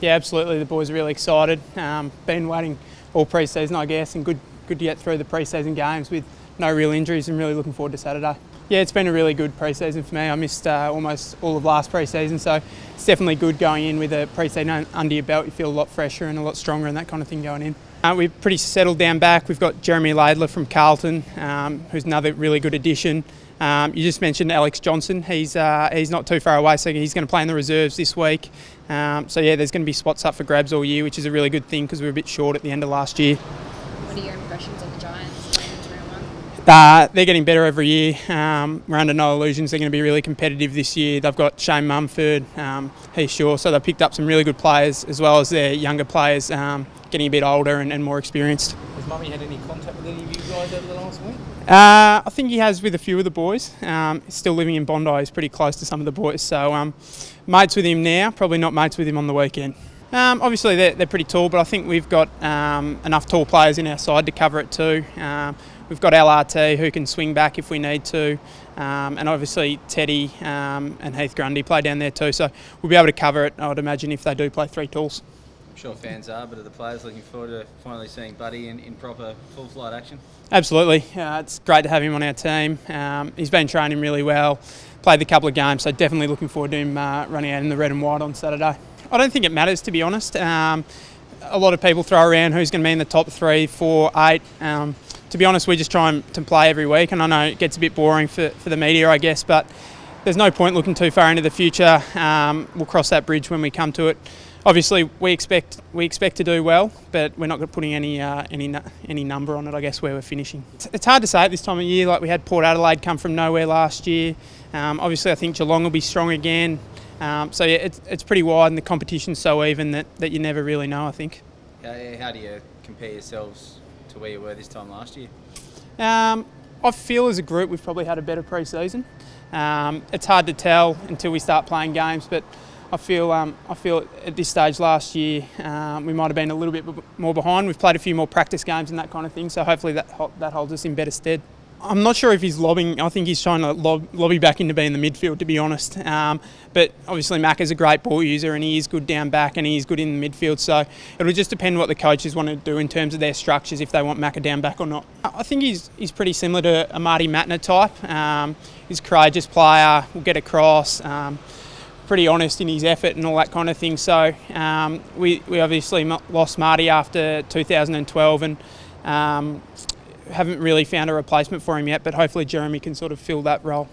Yeah, absolutely. The boys are really excited. Been waiting all pre-season, I guess, and good to get through the pre-season games with no real injuries, and really looking forward to Saturday. Yeah, it's been a really good pre-season for me. I missed almost all of last pre-season, so it's definitely good going in with a pre-season under your belt. You feel a lot fresher and a lot stronger and that kind of thing going in. We've pretty settled down back. We've got Jeremy Laidler from Carlton, who's another really good addition. You just mentioned Alex Johnson. He's not too far away, so he's going to play in the reserves this week. So yeah, there's going to be spots up for grabs all year, which is a really good thing because we were a bit short at the end of last year. What are your impressions of the Giants going into round one? They're getting better every year. We're under no illusions they're going to be really competitive this year. They've got Shane Mumford, Heath Shaw, so they've picked up some really good players as well as their younger players getting a bit older and more experienced. Has Mummy had any contact with any of you guys over the last week? I think he has with a few of the boys. He's still living in Bondi. He's pretty close to some of the boys. So mates with him now, probably not mates with him on the weekend. Obviously they're pretty tall, but I think we've got enough tall players in our side to cover it too. We've got LRT who can swing back if we need to. And obviously Teddy and Heath Grundy play down there too. So we'll be able to cover it, I would imagine, if they do play three talls. I'm sure fans are, but are the players looking forward to finally seeing Buddy in proper full flight action? Absolutely. It's great to have him on our team. He's been training really well, played the couple of games, so definitely looking forward to him running out in the red and white on Saturday. I don't think it matters, to be honest. A lot of people throw around who's going to be in the top 3, 4, 8. To be honest, we just try to play every week, and I know it gets a bit boring for the media, I guess, but there's no point looking too far into the future. We'll cross that bridge when we come to it. Obviously, we expect to do well, but we're not putting any number on it, I guess, where we're finishing. It's hard to say at this time of year. Like, we had Port Adelaide come from nowhere last year. Obviously, I think Geelong will be strong again. So yeah, it's pretty wide, and the competition's so even that you never really know, I think. How do you compare yourselves to where you were this time last year? I feel as a group we've probably had a better pre-season. It's hard to tell until we start playing games, but I feel at this stage last year we might have been a little bit more behind. We've played a few more practice games and that kind of thing, so hopefully that holds us in better stead. I'm not sure if he's lobbing. I think he's trying to lobby back into being the midfield, to be honest. But obviously Mac is a great ball user, and he is good down back, and he is good in the midfield. So it'll just depend what the coaches want to do in terms of their structures, if they want Mac down back or not. I think he's pretty similar to a Marty Matner type. He's a courageous player, will get across. Pretty honest in his effort and all that kind of thing. So we obviously lost Marty after 2012, and haven't really found a replacement for him yet, but hopefully Jeremy can sort of fill that role.